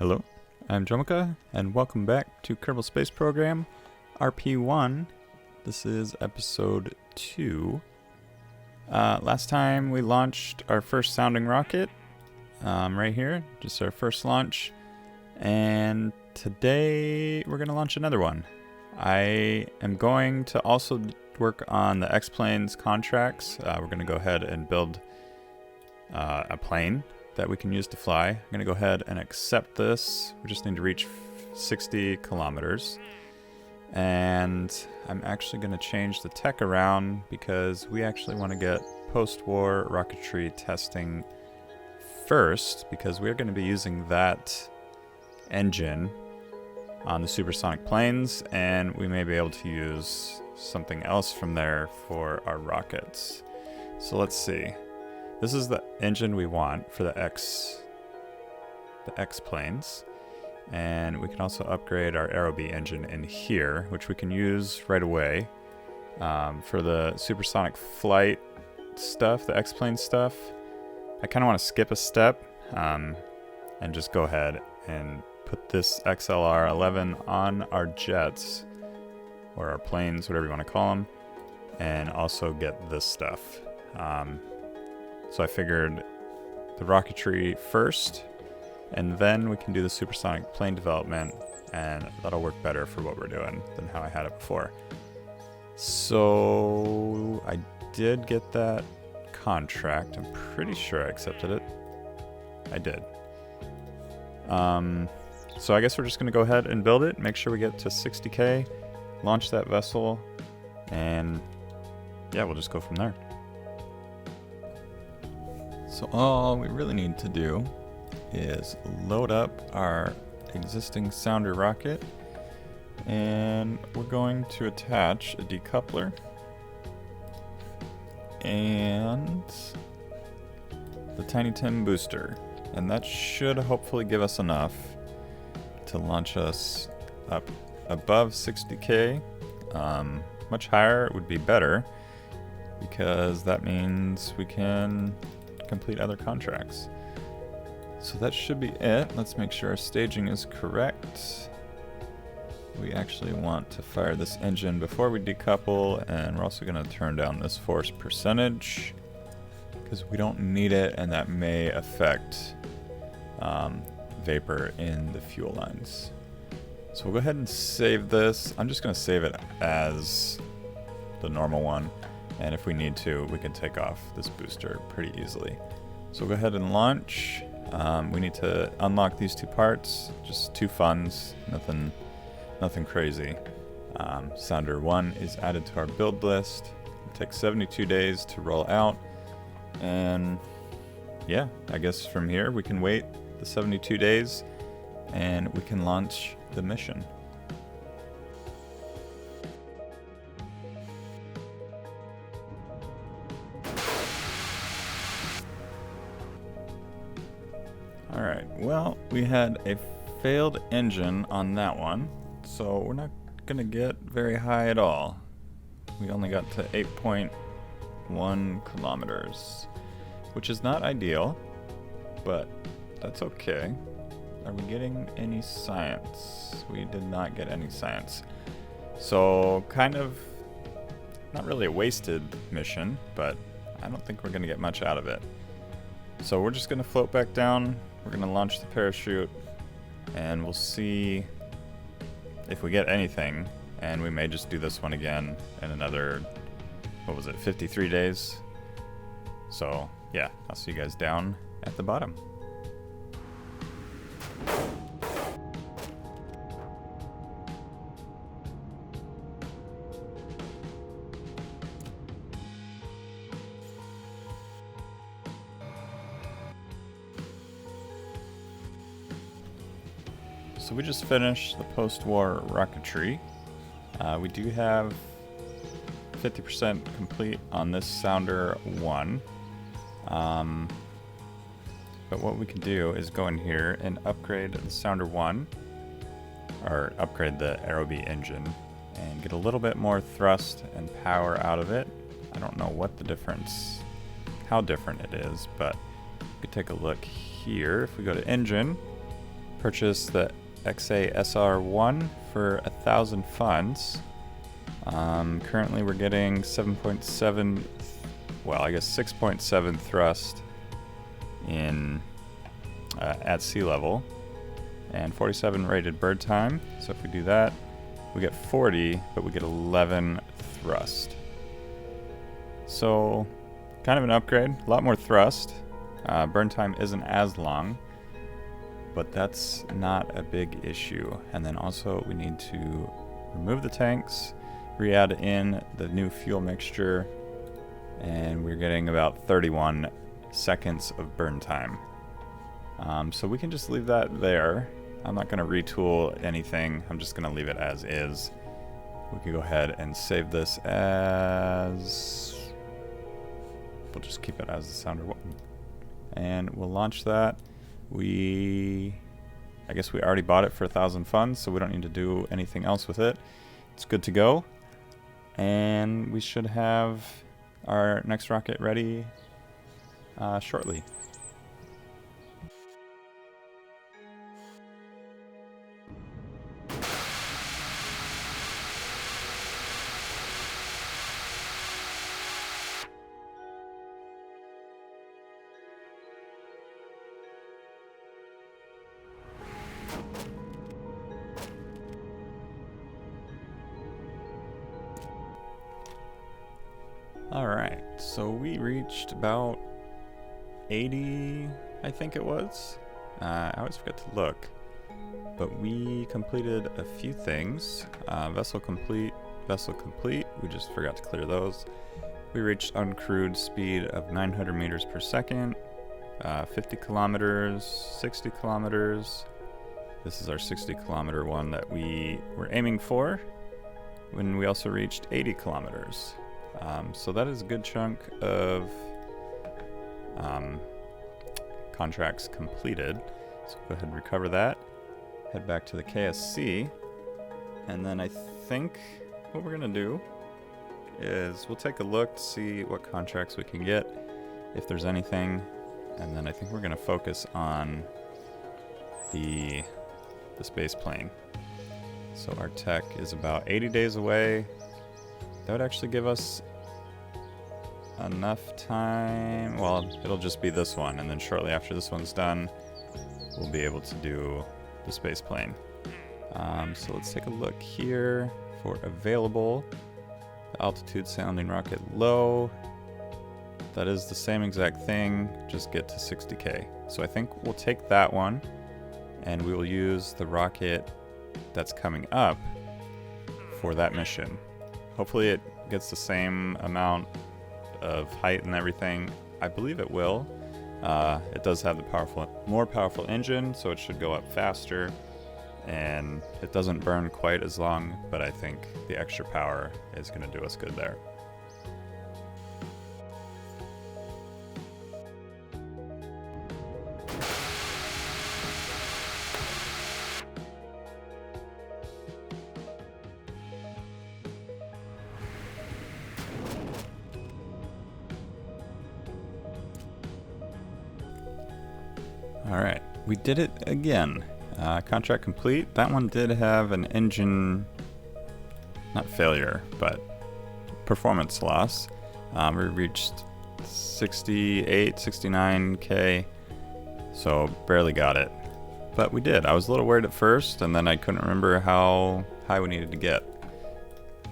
Hello, I'm Jomika, and welcome back to Kerbal Space Program, RP1. This is episode 2. Last time we launched our first sounding rocket, right here, just our first launch, and today we're going to launch another one. I am going to also work on the X-Planes contracts. We're going to go ahead and build a plane that we can use to fly. I'm going to go ahead and accept this. We just need to reach 60 kilometers. And I'm actually going to change the tech around because we actually want to get post-war rocketry testing first, because we're going to be using that engine on the supersonic planes, and we may be able to use something else from there for our rockets. So let's see. This is the engine we want for the X planes, and we can also upgrade our Aerobee engine in here, which we can use right away for the supersonic flight stuff, the X-plane stuff. I kind of want to skip a step and just go ahead and put this XLR-11 on our jets, or our planes, whatever you want to call them, and also get this stuff. So I figured the rocketry first, and then we can do the supersonic plane development, and that'll work better for what we're doing than how I had it before. So I did get that contract. I'm pretty sure I accepted it. I did. So I guess we're just going to go ahead and build it, make sure we get to 60K, launch that vessel, and yeah, we'll just go from there. So all we really need to do is load up our existing sounder rocket, and we're going to attach a decoupler and the Tiny Tim booster, and that should hopefully give us enough to launch us up above 60K. Much higher would be better, because that means we can complete other contracts. So that should be it. Let's make sure our staging is correct. We actually want to fire this engine before we decouple, and we're also going to turn down this force percentage because we don't need it, and that may affect vapor in the fuel lines. So we'll go ahead and save this. I'm just going to save it as the normal one, and if we need to, we can take off this booster pretty easily. So we'll go ahead and launch. We need to unlock these two parts, just 2 funds, nothing crazy. Sounder 1 is added to our build list. It takes 72 days to roll out, and yeah, I guess from here we can wait the 72 days and we can launch the mission. Alright, well, we had a failed engine on that one, so we're not going to get very high at all. We only got to 8.1 kilometers, which is not ideal, but that's okay. Are we getting any science? We did not get any science. So, kind of, not really a wasted mission, but I don't think we're going to get much out of it. So we're just going to float back down. We're going to launch the parachute, and we'll see if we get anything, and we may just do this one again in another, 53 days? So, yeah, I'll see you guys down at the bottom. So we just finished the post-war rocketry. We do have 50% complete on this Sounder 1. But what we can do is go in here and upgrade the Sounder 1, or upgrade the Aerobee engine, and get a little bit more thrust and power out of it. I don't know what the difference, how different it is, but we could take a look here. If we go to engine, purchased the XA-SR1 for 1,000 funds. Currently we're getting 7.7, well, I guess 6.7 thrust in at sea level, and 47 rated bird time. So if we do that, we get 40, but we get 11 thrust. So kind of an upgrade, a lot more thrust. Burn time isn't as long, but that's not a big issue. And then also we need to remove the tanks, re-add in the new fuel mixture, and we're getting about 31 seconds of burn time. So we can just leave that there. I'm not going to retool anything. I'm just going to leave it as is. We can go ahead and save this as... We'll just keep it as the sounder one. And we'll launch that. I guess we already bought it for 1,000 funds, so we don't need to do anything else with it. It's good to go. And we should have our next rocket ready shortly. Alright, so we reached about 80, I think it was. I always forget to look. But we completed a few things. Vessel complete. We just forgot to clear those. We reached uncrewed speed of 900 meters per second, 50 kilometers, 60 kilometers. This is our 60 kilometer one that we were aiming for. When we also reached 80 kilometers. So that is a good chunk of contracts completed. So go ahead and recover that. Head back to the KSC. And then I think what we're going to do is we'll take a look to see what contracts we can get, if there's anything. And then I think we're going to focus on the space plane. So our tech is about 80 days away. That would actually give us enough time. Well, it'll just be this one, and then shortly after this one's done, we'll be able to do the space plane. So let's take a look here for available. The altitude sounding rocket low. That is the same exact thing, just get to 60K. So I think we'll take that one, and we will use the rocket that's coming up for that mission. Hopefully it gets the same amount of height and everything. I believe it will. It does have the more powerful engine, so it should go up faster, and it doesn't burn quite as long, but I think the extra power is going to do us good there. Alright, we did it again. Contract complete. That one did have an engine, not failure, but performance loss. We reached 68, 69K, so barely got it. But we did. I was a little worried at first, and then I couldn't remember how high we needed to get.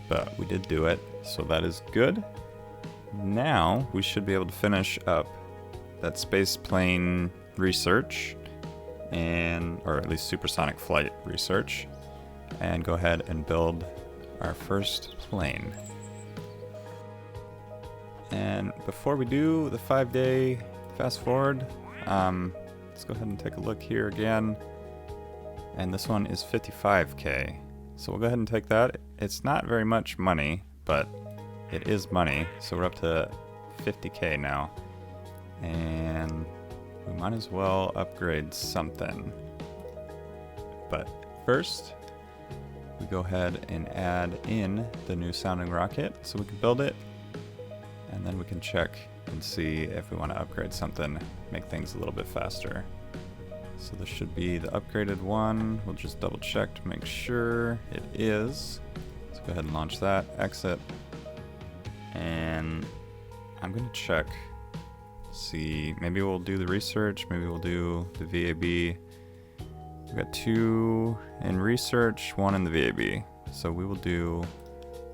But we did do it, so that is good. Now we should be able to finish up that space plane research, or at least supersonic flight research, and go ahead and build our first plane. And before we do the 5-day fast forward, let's go ahead and take a look here again. And this one is 55K. So we'll go ahead and take that. It's not very much money, but it is money. So we're up to 50K now. And we might as well upgrade something. But first, we go ahead and add in the new sounding rocket so we can build it. And then we can check and see if we want to upgrade something, make things a little bit faster. So this should be the upgraded one. We'll just double check to make sure it is. Let's go ahead and launch that, exit. And I'm gonna check, see, maybe we'll do the research, maybe we'll do the VAB. We've got 2 in research, 1 in the VAB. So we will do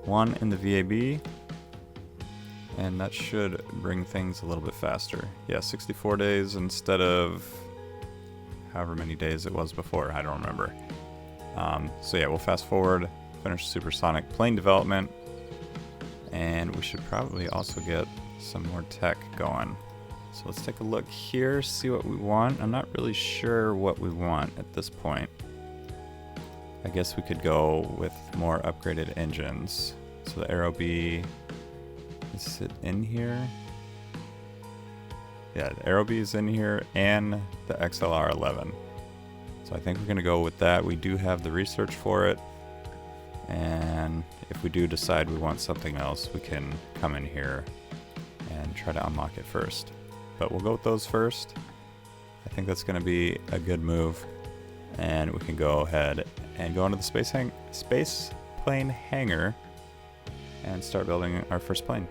1 in the VAB, and that should bring things a little bit faster. Yeah, 64 days instead of however many days it was before, I don't remember. So yeah, we'll fast forward, finish supersonic plane development, and we should probably also get some more tech going. So let's take a look here, see what we want. I'm not really sure what we want at this point. I guess we could go with more upgraded engines. So the Aero B, is it in here? Yeah, the Aero B is in here, and the XLR-11. So I think we're gonna go with that. We do have the research for it, and if we do decide we want something else, we can come in here and try to unlock it first. But we'll go with those first. I think that's gonna be a good move, and we can go ahead and go into the space plane hangar and start building our first plane.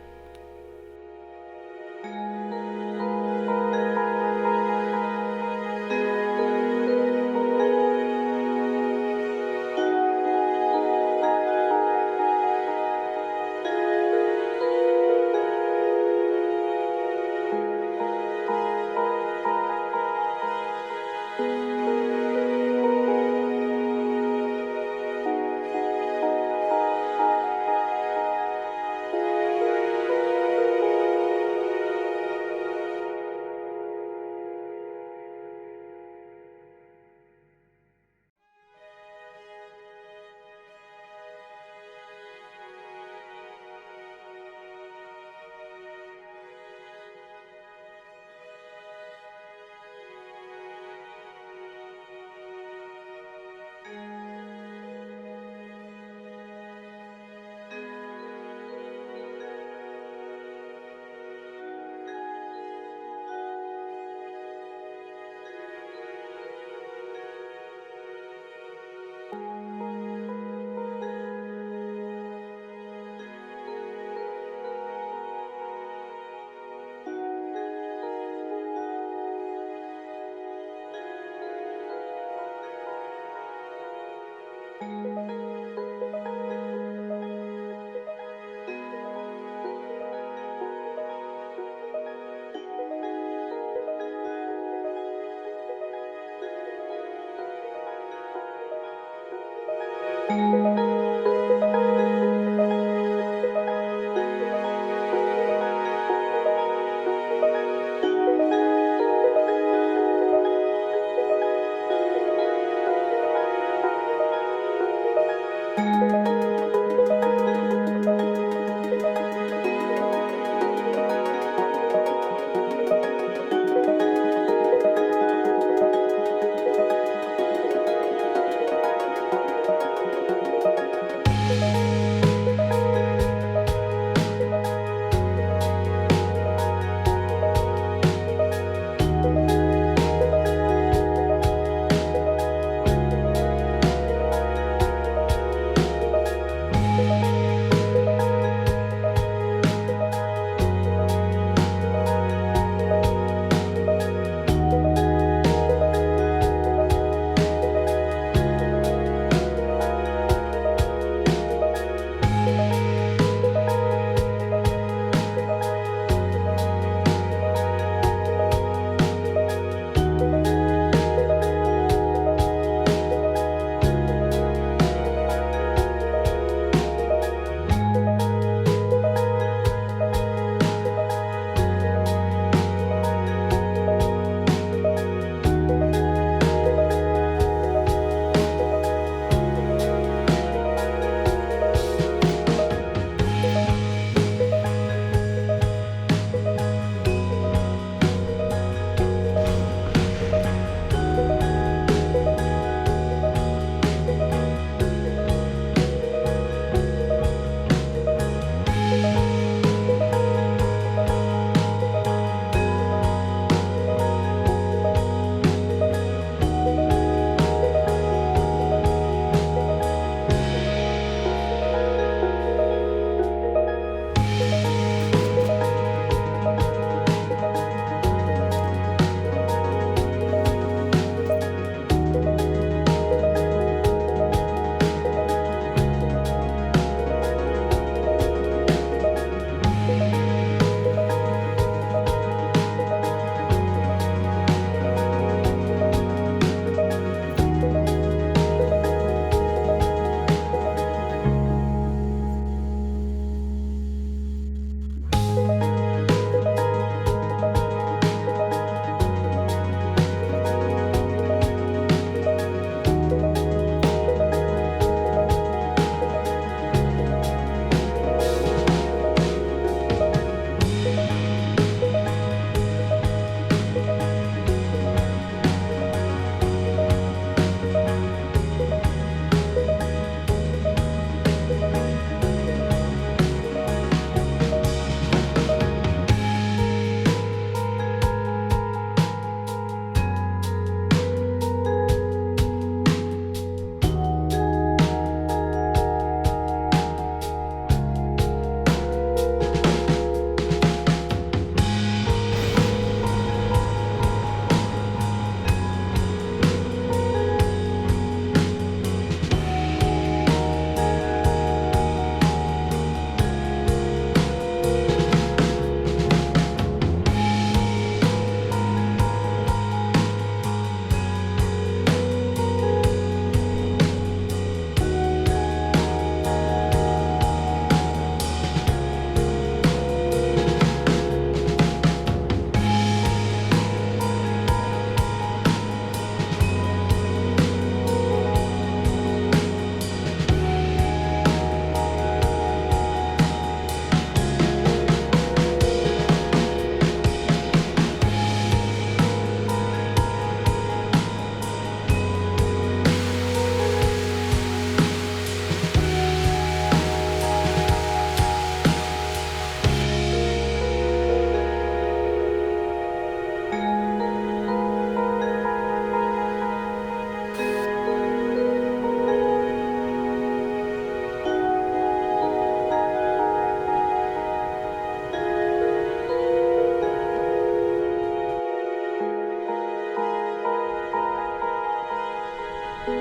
All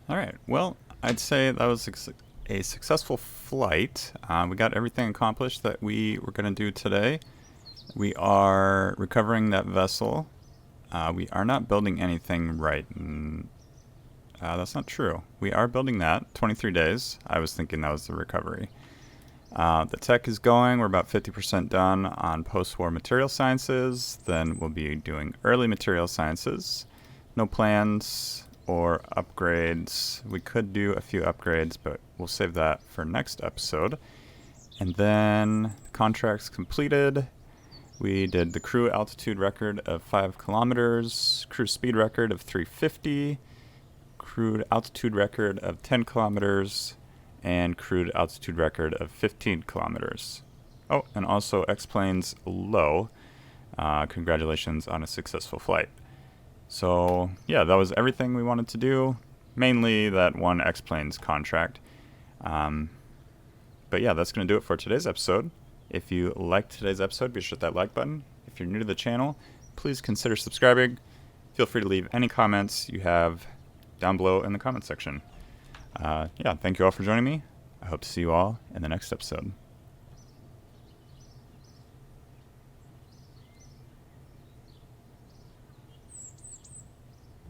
right. Well, I'd say that was a successful flight. We got everything accomplished that we were going to do today. We are recovering that vessel. We are not building anything right. That's not true. We are building that. 23 days. I was thinking that was the recovery. The tech is going. We're about 50% done on post-war material sciences. Then we'll be doing early material sciences. No plans or upgrades. We could do a few upgrades, but we'll save that for next episode. And then the contract's completed. We did the crew altitude record of 5 kilometers, crew speed record of 350, crewed altitude record of 10 kilometers, and crewed altitude record of 15 kilometers. Oh, and also X-Planes low. Congratulations on a successful flight. So, yeah, that was everything we wanted to do. Mainly that one X-Planes contract. But yeah, that's going to do it for today's episode. If you liked today's episode, be sure to hit that like button. If you're new to the channel, please consider subscribing. Feel free to leave any comments you have down below in the comment section. Yeah, thank you all for joining me. I hope to see you all in the next episode.